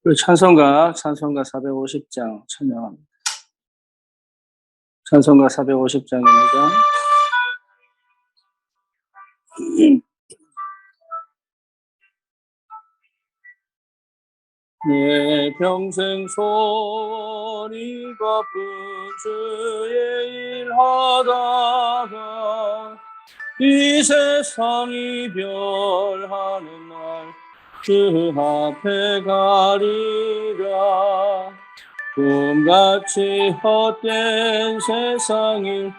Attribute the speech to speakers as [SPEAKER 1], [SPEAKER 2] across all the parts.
[SPEAKER 1] 그 찬송가 450장 찬양합니다. 찬송가 450장입니다. 내 평생 소원이 갚은 주의 일하다가 이 세상 이별하는 날 그 앞에 가리라. 꿈같이 헛된 세상을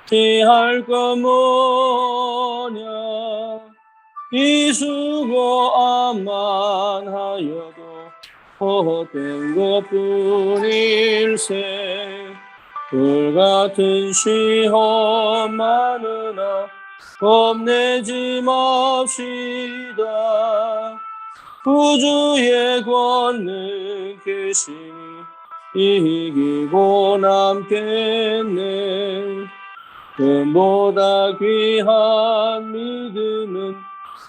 [SPEAKER 1] 피할 것 뭐냐. 이 수고함만 하여도 헛된 것뿐일세. 불같은 시험 많으나 겁내지 맙시다. 구주의 권능 계시니 이기고 남겠네. 금보다 귀한 믿음은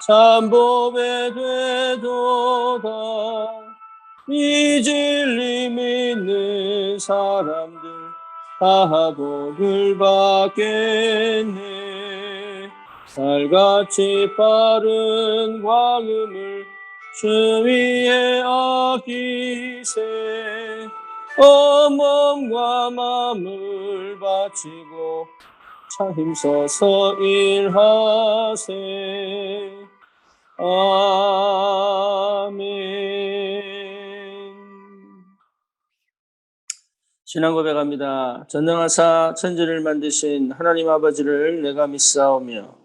[SPEAKER 1] 참복에 되도다. 이 진리 믿는 사람들 다 복을 받겠네. 달같이 빠른 광음을 주 위에 아끼세. 몸과 마음을 바치고 참 힘써서 일하세. 아멘. 신앙 고백합니다. 전능하사 천지를 만드신 하나님 아버지를 내가 믿사오며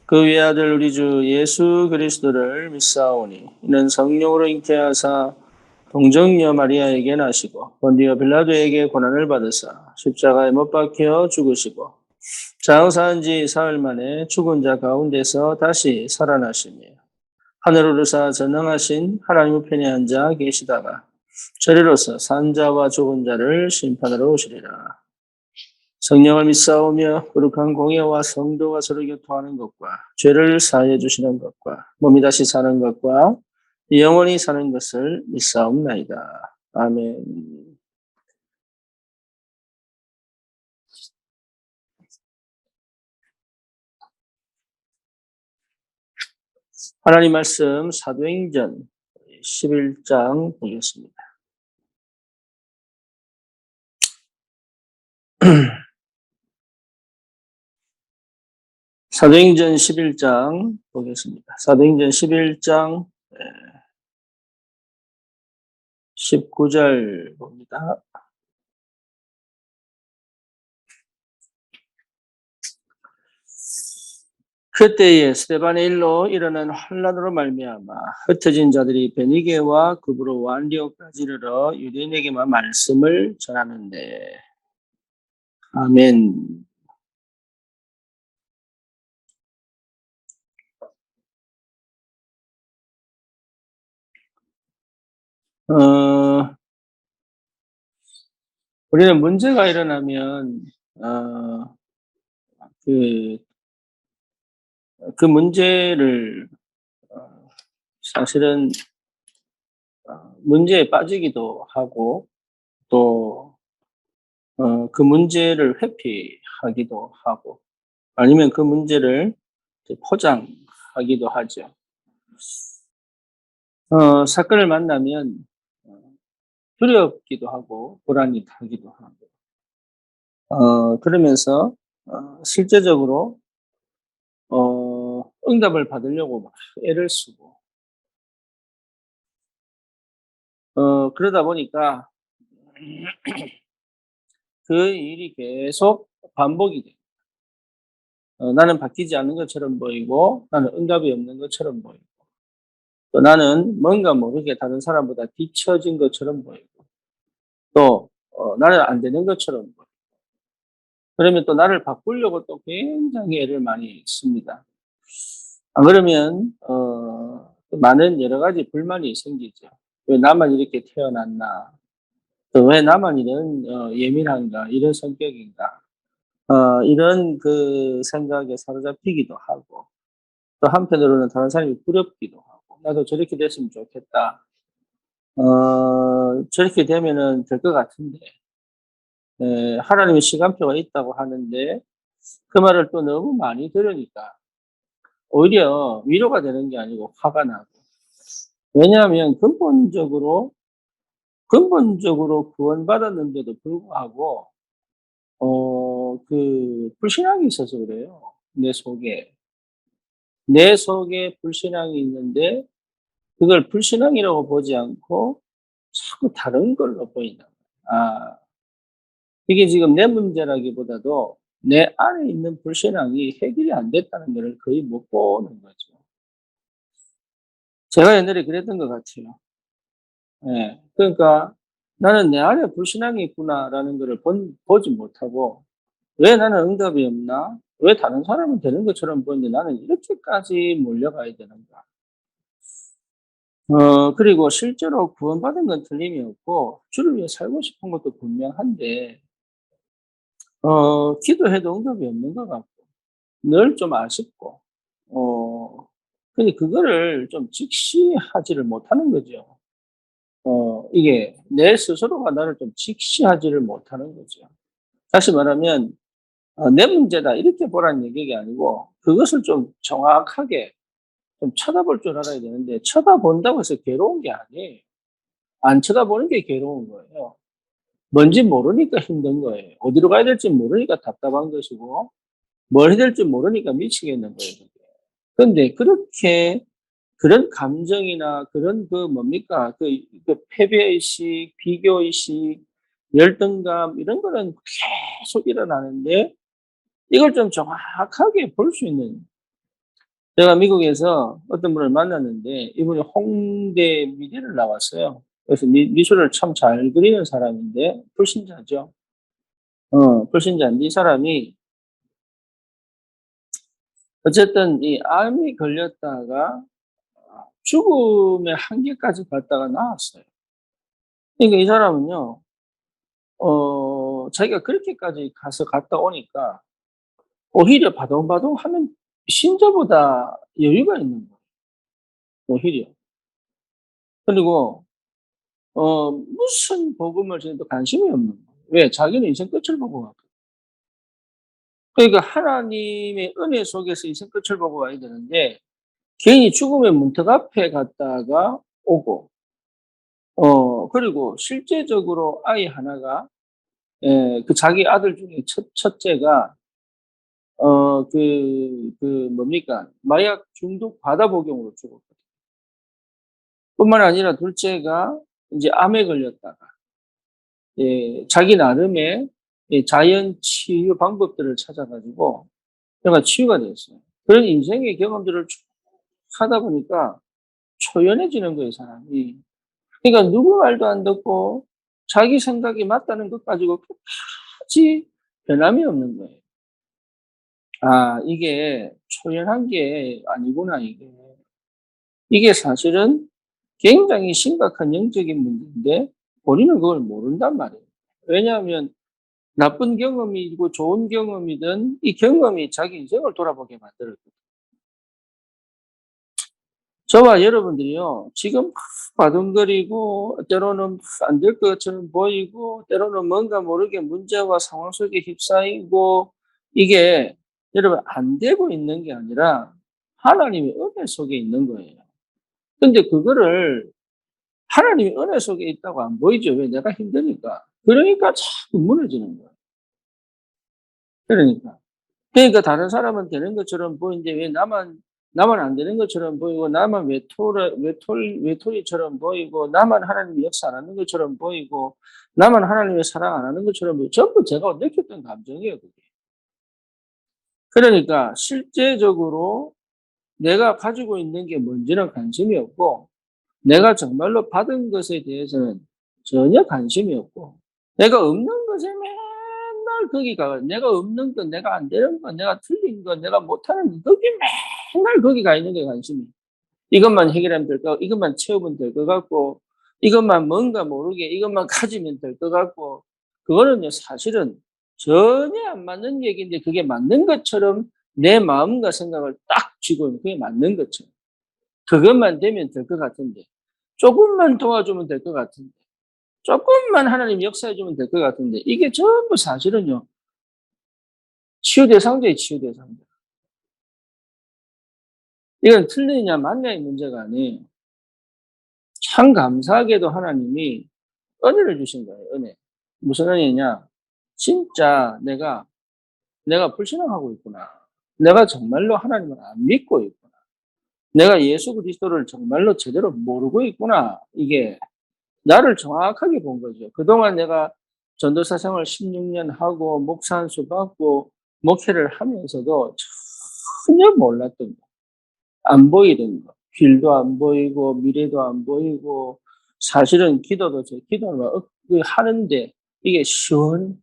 [SPEAKER 1] 그 외아들 우리 주 예수 그리스도를 믿사오니 이는 성령으로 잉태하사 동정녀 마리아에게 나시고 본디오 빌라도에게 고난을 받으사 십자가에 못 박혀 죽으시고 장사한 지 사흘 만에 죽은 자 가운데서 다시 살아나시며 하늘 오르사 전능하신 하나님 편에 앉아 계시다가 저리로서 산 자와 죽은 자를 심판하러 오시리라. 성령을 믿사오며 거룩한 공예와 성도가 서로 교통하는 것과 죄를 사하여 주시는 것과 몸이 다시 사는 것과 영원히 사는 것을 믿사옵나이다. 아멘. 하나님 말씀 사도행전 11장 보겠습니다. 사도행전 11장 보겠습니다. 사도행전 11장 19절 봅니다. 그때에 스데반의 일로 일어난 환란으로 말미암아 흩어진 자들이 베니게와 그브로와 안디옥까지 이르러 유대인에게만 말씀을 전하는데. 아멘. 우리는 문제가 일어나면 그 문제를 사실은 문제에 빠지기도 하고 또 그 문제를 회피하기도 하고 아니면 그 문제를 포장하기도 하죠. 사건을 만나면 두렵기도 하고 불안이 타기도 하고 그러면서 실제적으로 응답을 받으려고 막 애를 쓰고 그러다 보니까 그 일이 계속 반복이 돼요. 나는 바뀌지 않는 것처럼 보이고 나는 응답이 없는 것처럼 보이고 또 나는 뭔가 모르게 다른 사람보다 뒤처진 것처럼 보이고 또 나는 안 되는 것처럼 보이고 그러면 또 나를 바꾸려고 또 굉장히 애를 많이 씁니다. 안 그러면 많은 여러 가지 불만이 생기죠. 왜 나만 이렇게 태어났나? 또 왜 나만 이런 예민한가? 이런 성격인가? 이런 그 생각에 사로잡히기도 하고 또 한편으로는 다른 사람이 부럽기도 하고 나도 저렇게 됐으면 좋겠다. 저렇게 되면은 될 것 같은데, 하나님의 시간표가 있다고 하는데, 그 말을 또 너무 많이 들으니까, 오히려 위로가 되는 게 아니고 화가 나고. 왜냐하면 근본적으로 구원받았는데도 불구하고, 불신앙이 있어서 그래요. 내 속에. 내 속에 불신앙이 있는데, 그걸 불신앙이라고 보지 않고, 자꾸 다른 걸로 보인다. 아, 이게 지금 내 문제라기보다도 내 안에 있는 불신앙이 해결이 안 됐다는 것을 거의 못 보는 거죠. 제가 옛날에 그랬던 것 같아요. 예. 그러니까 나는 내 안에 불신앙이 있구나라는 것을 보지 못하고 왜 나는 응답이 없나? 왜 다른 사람은 되는 것처럼 보이는데 나는 이렇게까지 몰려가야 되는가? 그리고 실제로 구원받은 건 틀림이 없고 주를 위해 살고 싶은 것도 분명한데 기도해도 응답이 없는 것 같고 늘 좀 아쉽고 근데 그거를 좀 직시하지를 못하는 거죠. 이게 내 스스로가 나를 좀 직시하지를 못하는 거죠. 다시 말하면 '내 문제다.' 이렇게 보라는 얘기가 아니고 그것을 좀 정확하게 좀 쳐다볼 줄 알아야 되는데 쳐다본다고 해서 괴로운 게 아니에요. 안 쳐다보는 게 괴로운 거예요. 뭔지 모르니까 힘든 거예요. 어디로 가야 될지 모르니까 답답한 것이고 뭘 해야 될지 모르니까 미치겠는 거예요 그게. 근데 그렇게 그런 감정이나 그런 뭡니까? 패배의식, 비교의식, 열등감 이런 거는 계속 일어나는데 이걸 좀 정확하게 볼 수 있는 제가 미국에서 어떤 분을 만났는데 이분이 홍대 미대를 나왔어요. 그래서 미술을 참 잘 그리는 사람인데 불신자죠. 불신자인데 이 사람이 어쨌든 이 암이 걸렸다가 죽음의 한계까지 갔다가 나왔어요. 그러니까 이 사람은요. 자기가 그렇게까지 갔다 오니까 오히려 바동바동하는 신자보다 여유가 있는 거예요, 오히려. 그리고 무슨 복음을 전해도 관심이 없는 거예요. 왜? 자기는 인생 끝을 보고 왔거든. 그러니까 하나님의 은혜 속에서 인생 끝을 보고 와야 되는데 괜히 죽음의 문턱 앞에 갔다가 오고 그리고 실제적으로 아이 하나가 그 자기 아들 중에 첫째가 뭡니까? 마약 중독 바다복용으로 죽었거든요. 뿐만 아니라 둘째가 이제 암에 걸렸다가 자기 나름의 자연 치유 방법들을 찾아 가지고 내가 치유가 됐어요. 그런 인생의 경험들을 쭉 하다 보니까 초연해지는 거예요, 사람이. 그러니까 누구 말도 안 듣고 자기 생각이 맞다는 것 가지고 끝까지 변함이 없는 거예요. 아, 이게 초연한 게 아니구나, 이게. 이게 사실은 굉장히 심각한 영적인 문제인데 본인은 그걸 모른단 말이에요. 왜냐하면 나쁜 경험이고 좋은 경험이든 이 경험이 자기 인생을 돌아보게 만들었거든요. 저와 여러분들이요, 지금 막 바둥거리고, 때로는 안 될 것처럼 보이고, 때로는 뭔가 모르게 문제와 상황 속에 휩싸이고, 이게 여러분 안 되고 있는 게 아니라 하나님의 은혜 속에 있는 거예요. 근데 그거를 하나님의 은혜 속에 있다고 안 보이죠. 왜? 내가 힘드니까. 그러니까 자꾸 무너지는 거예요. 그러니까. 그러니까 다른 사람은 되는 것처럼 보이는데 왜 나만 안 되는 것처럼 보이고 나만 외톨이처럼 보이고 나만 하나님의 역사 안 하는 것처럼 보이고 나만 하나님의 사랑 안 하는 것처럼 보이고 전부 제가 느꼈던 감정이에요, 그게. 그러니까 실제적으로 내가 가지고 있는 게 뭔지는 관심이 없고 내가 정말로 받은 것에 대해서는 전혀 관심이 없고 내가 없는 것에 맨날 거기 가 내가 없는 것, 내가 안 되는 것, 내가 틀린 것, 내가 못하는 것 거기 맨날 거기 가 있는 게 관심이. 이것만 해결하면 될 거, 이것만 채우면 될 것 같고 이것만 뭔가 모르게 이것만 가지면 될 것 같고 그거는요 사실은 전혀 안 맞는 얘기인데 그게 맞는 것처럼 내 마음과 생각을 딱 쥐고 있는 그게 맞는 것처럼 그것만 되면 될 것 같은데 조금만 도와주면 될 것 같은데, 조금만 하나님 역사해주면 될 것 같은데, 이게 전부 사실은요, 치유대상자의 치유대상자. 이건 틀리냐, 맞냐의 문제가 아니에요. 참 감사하게도 하나님이 은혜를 주신 거예요, 은혜. 무슨 은혜냐? 진짜 내가 불신앙하고 있구나. 내가 정말로 하나님을 안 믿고 있구나. 내가 예수 그리스도를 정말로 제대로 모르고 있구나. 이게 나를 정확하게 본 거죠. 그동안 내가 전도사 생활 16년 하고 목사 안수 받고 목회를 하면서도 전혀 몰랐던 거. 안 보이던 거. 길도 안 보이고 미래도 안 보이고 사실은 기도도 제 기도를 하는데 이게 시원?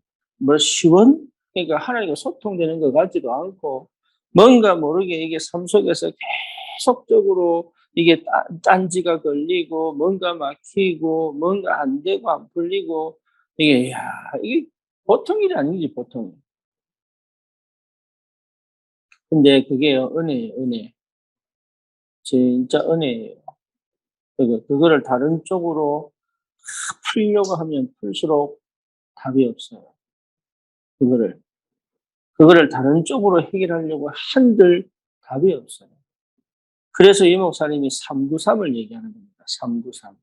[SPEAKER 1] 그러니까 하나님과 소통되는 것 같지도 않고 뭔가 모르게 이게 삶 속에서 계속적으로 이게 딴지가 걸리고 뭔가 막히고 뭔가 안 되고 안 풀리고 이게 보통 일이 아니지 보통. 근데 그게요 은혜예요 은혜. 진짜 은혜예요. 그거를 다른 쪽으로 풀려고 하면 풀수록 답이 없어요. 그거를 다른 쪽으로 해결하려고 한들 답이 없어요. 그래서 이 목사님이 393을 얘기하는 겁니다. 393.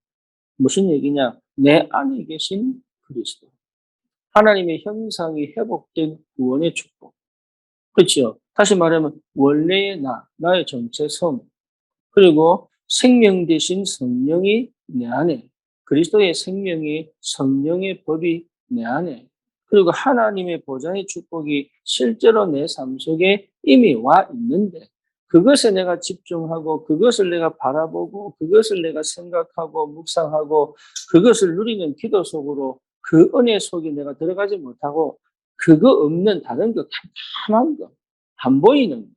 [SPEAKER 1] 무슨 얘기냐? 내 안에 계신 그리스도. 하나님의 형상이 회복된 구원의 축복. 그렇죠? 다시 말하면 원래의 나의 정체성, 그리고 생명 대신 성령이 내 안에, 그리스도의 생명이 성령의 법이 내 안에, 그리고 하나님의 보좌의 축복이 실제로 내 삶 속에 이미 와 있는데 그것에 내가 집중하고 그것을 내가 바라보고 그것을 내가 생각하고 묵상하고 그것을 누리는 기도 속으로 그 은혜 속에 내가 들어가지 못하고 그거 없는 다른 거 칸칸한 거, 안 보이는 거,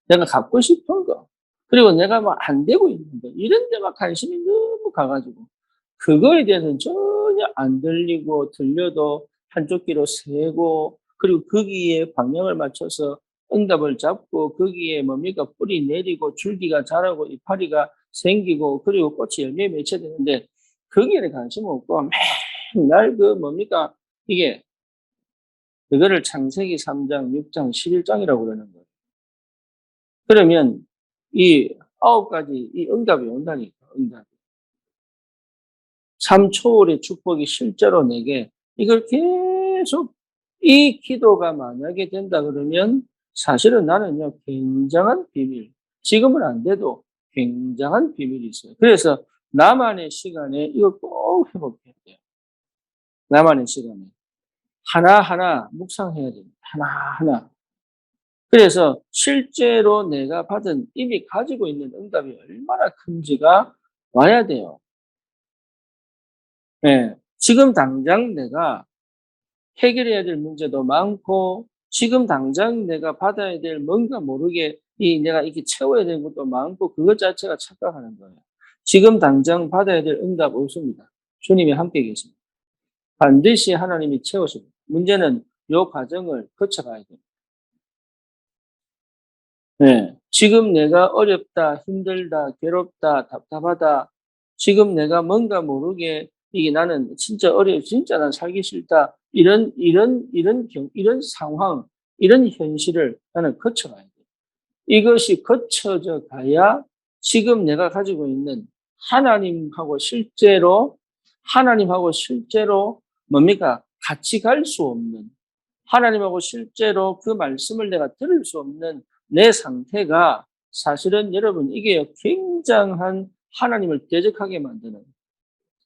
[SPEAKER 1] 내가 갖고 싶은 거, 그리고 내가 막 안 되고 있는 거, 이런 데 막 관심이 너무 가가지고, 그거에 대해서는 전혀 안 들리고, 들려도 한쪽 귀로 세고, 그리고 거기에 방향을 맞춰서 응답을 잡고, 거기에 뭡니까, 뿌리 내리고, 줄기가 자라고, 이파리가 생기고, 그리고 꽃이 열매 맺혀야 되는데, 거기에 관심 없고, 맨날 뭡니까, 이게, 그거를 창세기 3장, 6장, 11장이라고 그러는 거예요. 그러면 이 9가지 이 응답이 온다니까, 응답이. 삶 초월의 축복이 실제로 내게 이걸 계속 이 기도가 만약에 된다 그러면 사실은 나는요, 굉장한 비밀. 지금은 안 돼도 굉장한 비밀이 있어요. 그래서 나만의 시간에 이걸 꼭 회복해야 돼요. 나만의 시간에. 하나하나 묵상해야 됩니다. 하나하나. 그래서 실제로 내가 받은 이미 가지고 있는 응답이 얼마나 큰지가 와야 돼요. 네. 지금 당장 내가 해결해야 될 문제도 많고, 지금 당장 내가 받아야 될 뭔가 모르게 내가 이렇게 채워야 되는 것도 많고, 그것 자체가 착각하는 거예요. 지금 당장 받아야 될 응답 없습니다. 주님이 함께 계십니다. 반드시 하나님이 채우십니다. 문제는 이 과정을 거쳐가야 돼요. 네. 지금 내가 어렵다, 힘들다, 괴롭다, 답답하다. 지금 내가 뭔가 모르게 이게 나는 진짜 진짜 난 살기 싫다. 이런 상황, 이런 현실을 나는 거쳐가야 돼. 이것이 거쳐져 가야 지금 내가 가지고 있는 하나님하고 실제로 뭡니까? 같이 갈 수 없는 하나님하고 실제로 그 말씀을 내가 들을 수 없는 내 상태가 사실은 여러분 이게 굉장한 하나님을 대적하게 만드는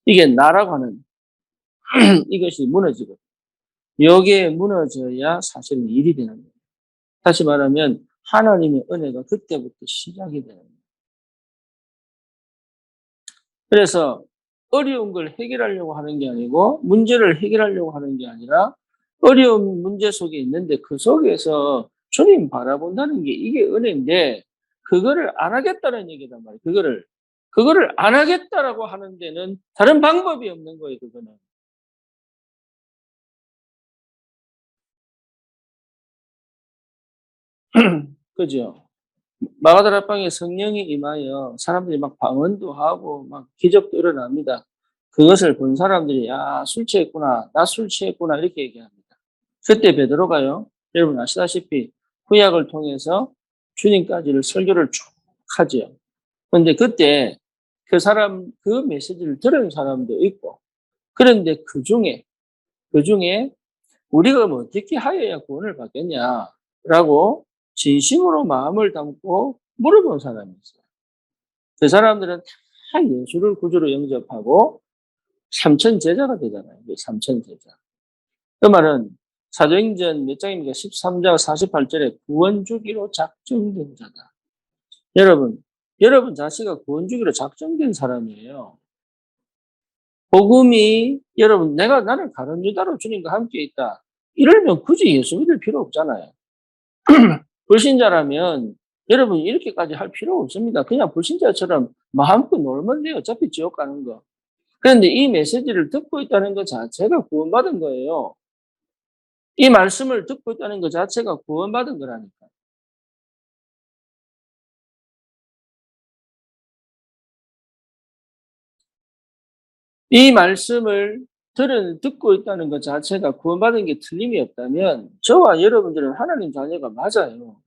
[SPEAKER 1] 이게 나라고 하는 이것이 무너지고 여기에 무너져야 사실은 일이 되는 거예요. 다시 말하면 하나님의 은혜가 그때부터 시작이 되는 거예요. 그래서 어려운 걸 해결하려고 하는 게 아니고 문제를 해결하려고 하는 게 아니라 어려운 문제 속에 있는데 그 속에서 주님 바라본다는 게 이게 은혜인데 그거를 안 하겠다는 얘기단 말이에요. 그거를 안 하겠다라고 하는 데는 다른 방법이 없는 거예요. 그거는. 그죠? 마가다락방에 성령이 임하여 사람들이 막 방언도 하고 막 기적도 일어납니다. 그것을 본 사람들이 야, 술 취했구나. 나 술 취했구나. 이렇게 얘기합니다. 그때 베드로가요. 여러분 아시다시피 구약을 통해서 주님까지를 설교를 쭉 하지요. 그런데 그때 그 메시지를 들은 사람도 있고 그런데 그 중에 우리가 뭐 어떻게 하여야 구원을 받겠냐라고 진심으로 마음을 담고 물어본 사람이 있어요. 그 사람들은 다 예수를 구주로 영접하고 삼천 제자가 되잖아요. 삼천 제자. 그 말은 사도행전 몇 장입니까? 13장 48절에 구원 주기로 작정된 자다. 여러분 자체가 구원 주기로 작정된 사람이에요. 복음이 여러분 나는 가룟 유다로 주님과 함께 있다. 이러면 굳이 예수 믿을 필요 없잖아요. 불신자라면 여러분 이렇게까지 할 필요 없습니다. 그냥 불신자처럼 마음껏 놀면 돼요. 어차피 지옥 가는 거. 그런데 이 메시지를 듣고 있다는 것 자체가 구원받은 거예요. 이 말씀을 듣고 있다는 것 자체가 구원받은 거라니까. 이 말씀을 듣고 있다는 것 자체가 구원받은 게 틀림이 없다면 저와 여러분들은 하나님 자녀가 맞아요.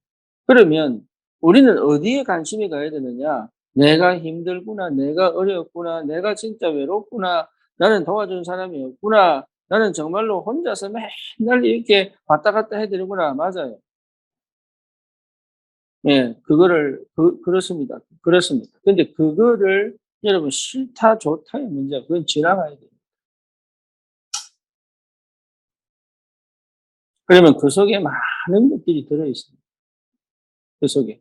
[SPEAKER 1] 그러면 우리는 어디에 관심이 가야 되느냐? 내가 힘들구나, 내가 어렵구나, 내가 진짜 외롭구나, 나는 도와준 사람이 없구나, 나는 정말로 혼자서 맨날 이렇게 왔다 갔다 해야 되는구나. 맞아요. 예, 그렇습니다. 그렇습니다. 근데 그거를 여러분 싫다, 좋다의 문제야. 그건 지나가야 돼요. 그러면 그 속에 많은 것들이 들어있습니다. 그 속에.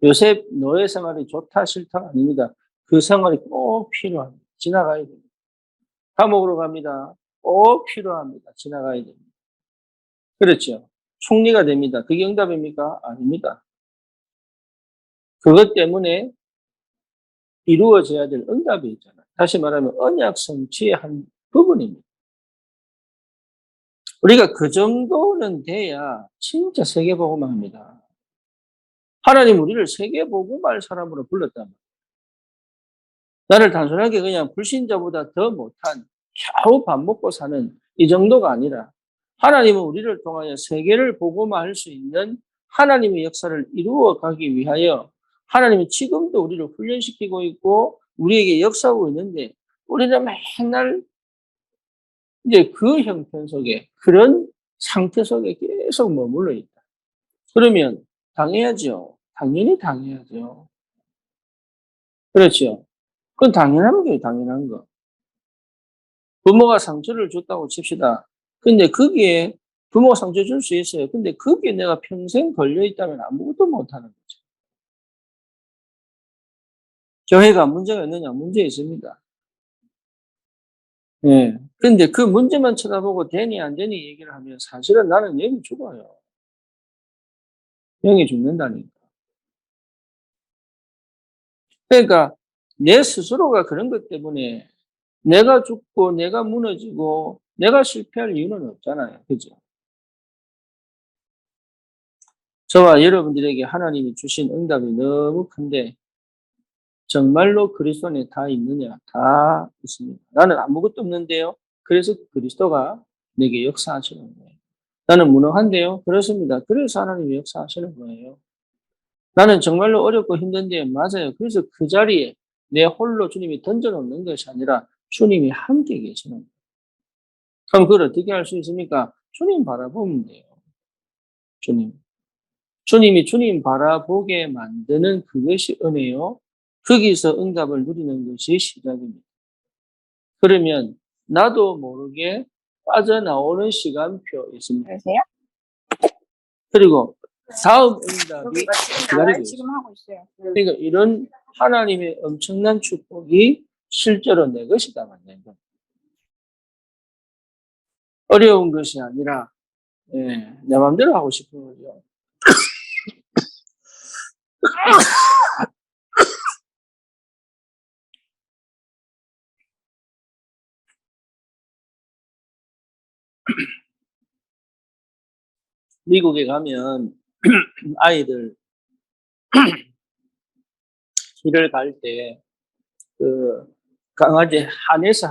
[SPEAKER 1] 요셉 노예 생활이 좋다, 싫다가 아닙니다. 그 생활이 꼭 필요합니다. 지나가야 됩니다. 감옥으로 갑니다. 꼭 필요합니다. 지나가야 됩니다. 그렇죠. 총리가 됩니다. 그게 응답입니까? 아닙니다. 그것 때문에 이루어져야 될 응답이 있잖아요. 다시 말하면 언약 성취의 한 부분입니다. 우리가 그 정도는 돼야 진짜 세계복음을 합니다. 하나님 우리를 세계복음할 사람으로 불렀단 말이에요. 나를 단순하게 그냥 불신자보다 더 못한 겨우 밥 먹고 사는 이 정도가 아니라 하나님은 우리를 통하여 세계를 복음화할 수 있는 하나님의 역사를 이루어 가기 위하여 하나님이 지금도 우리를 훈련시키고 있고 우리에게 역사하고 있는데 우리는 맨날 이제 그 형편 속에 그런 상태 속에 계속 머물러 있다. 그러면 당해야죠. 당연히 당해야죠. 그렇죠. 그건 당연한 거예요. 당연한 거. 부모가 상처를 줬다고 칩시다. 근데 거기에 부모가 상처 줄 수 있어요. 근데 거기에 내가 평생 걸려 있다면 아무것도 못 하는 거죠. 교회가 문제가 있느냐? 문제 있습니다. 예. 근데 그 문제만 쳐다보고 되니 안 되니 얘기를 하면 사실은 나는 영이 죽어요. 영이 죽는다니까. 그러니까 내 스스로가 그런 것 때문에 내가 죽고 내가 무너지고 내가 실패할 이유는 없잖아요. 그죠? 저와 여러분들에게 하나님이 주신 응답이 너무 큰데 정말로 그리스도 안에 다 있느냐? 다 있습니다. 나는 아무것도 없는데요. 그래서 그리스도가 내게 역사하시는 거예요. 나는 무능한데요. 그렇습니다. 그래서 하나님이 역사하시는 거예요. 나는 정말로 어렵고 힘든데 맞아요. 그래서 그 자리에 내 홀로 주님이 던져놓는 것이 아니라 주님이 함께 계시는 거예요. 그럼 그걸 어떻게 할 수 있습니까? 주님 바라보면 돼요. 주님. 주님이 주님 바라보게 만드는 그것이 은혜요. 거기서 응답을 누리는 것이 시작입니다. 그러면 나도 모르게 빠져나오는 시간표 있습니다.
[SPEAKER 2] 그러세요?
[SPEAKER 1] 그리고 다음 응답이 기다리고 있습니다.
[SPEAKER 2] 지금 하고 있어요.
[SPEAKER 1] 그러니까 이런 하나님의 엄청난 축복이 실제로 내 것이다. 맞는 거. 어려운 것이 아니라 내 마음대로 하고 싶은 거죠. 미국에 가면 아이들 길을 갈 때, 강아지 한에서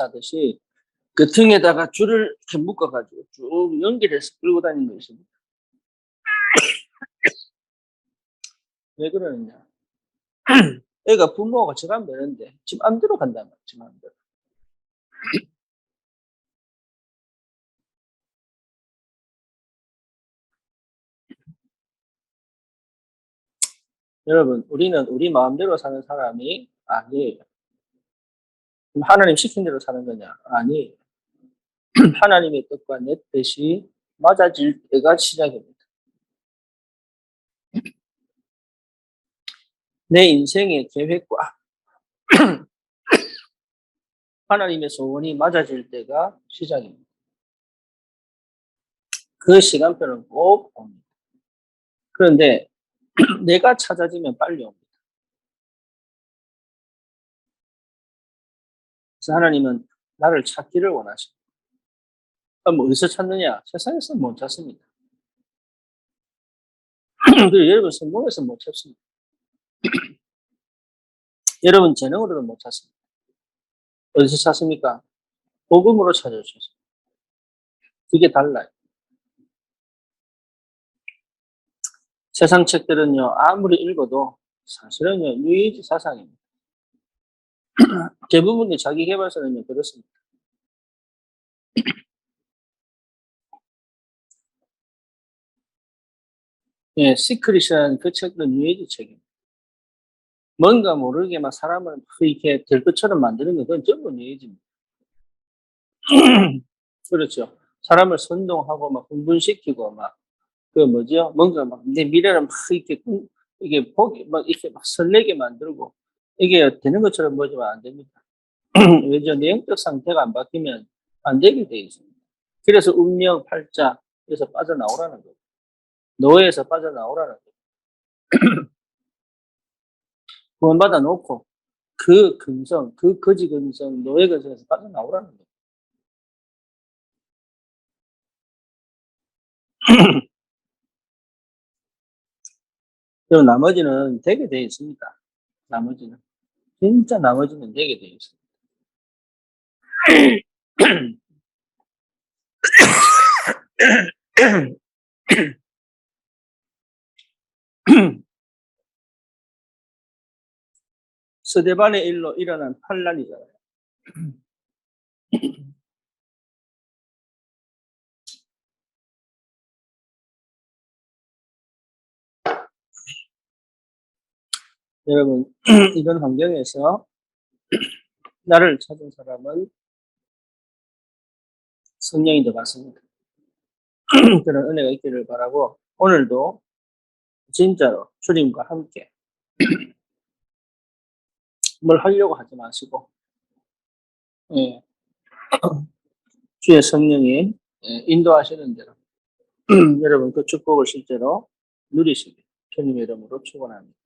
[SPEAKER 1] 하듯이, 그 등에다가 줄을 이렇게 묶어가지고 쭉 연결해서 끌고 다니는 거 있습니다. 왜 그러느냐? 애가 부모가 저가면 되는데, 지 맘대로 간단 말이야, 지 맘대로. 여러분, 우리는 우리 마음대로 사는 사람이 아니에요. 그럼 하나님 시킨 대로 사는 거냐? 아니에요. 하나님의 뜻과 내 뜻이 맞아질 때가 시작입니다. 내 인생의 계획과 하나님의 소원이 맞아질 때가 시작입니다. 그 시간표는 꼭 옵니다. 그런데 내가 찾아지면 빨리 옵니다. 그래서 하나님은 나를 찾기를 원하십니다. 그럼 어디서 찾느냐? 세상에서 못 찾습니다. 그리고 여러분 성공해서 못 찾습니다. 여러분 재능으로는 못 찾습니다. 어디서 찾습니까? 복음으로 찾아주셨습니다. 그게 달라요. 세상 책들은요, 아무리 읽어도 사실은요, 유의지 사상입니다. 대부분의 자기 개발서는요, 그렇습니다. 예, 시크릿이라는 그 책은 유의지 책입니다. 뭔가 모르게 막 사람을 이렇게 될 것처럼 만드는 건 그건 전부 유의지입니다. 그렇죠. 사람을 선동하고 막 흥분시키고 막, 뭐죠? 뭔가 막 내 미래를 막 이렇게, 이게 보기, 막 이렇게 막 설레게 만들고, 이게 되는 것처럼 보지만 안 됩니다. 왜죠? 내용적 상태가 안 바뀌면 안 되게 돼 있습니다. 그래서 운명, 팔자에서 빠져나오라는 거예요. 노예에서 빠져나오라는 거예요. 구원받아 놓고 그 근성, 그 거지 근성, 노예 근성에서 빠져나오라는 거예요. 그리고 나머지는 되게 돼 있습니다. 나머지는. 진짜 나머지는 되게 돼 있습니다. 스데반의 일로 일어난 환란이잖아요. 여러분, 이런 환경에서 나를 찾은 사람은 성령인 것 같습니다. 그런 은혜가 있기를 바라고, 오늘도 진짜로 주님과 함께 뭘 하려고 하지 마시고, 예, 주의 성령이 인도하시는 대로 여러분 그 축복을 실제로 누리시길 주님의 이름으로 축원합니다.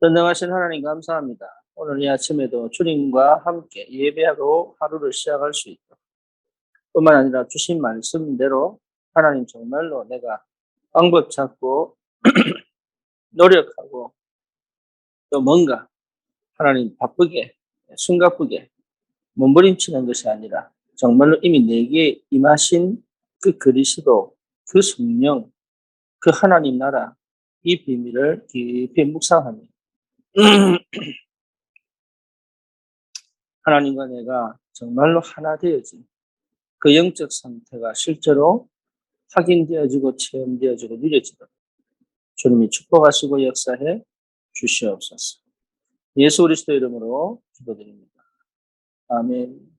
[SPEAKER 1] 전능하신 하나님 감사합니다. 오늘 이 아침에도 주님과 함께 예배하고 하루를 시작할 수 있도록 뿐만 아니라 주신 말씀대로 하나님 정말로 내가 방법 찾고 노력하고 또 뭔가 하나님 바쁘게 숨가쁘게 몸부림치는 것이 아니라 정말로 이미 내게 임하신 그 그리스도, 그 성령, 그 하나님 나라 이 비밀을 깊이 묵상하며 하나님과 내가 정말로 하나 되어진 그 영적 상태가 실제로 확인되어지고 체험되어지고 누려지도록 주님이 축복하시고 역사해 주시옵소서. 예수 그리스도 이름으로 기도드립니다. 아멘.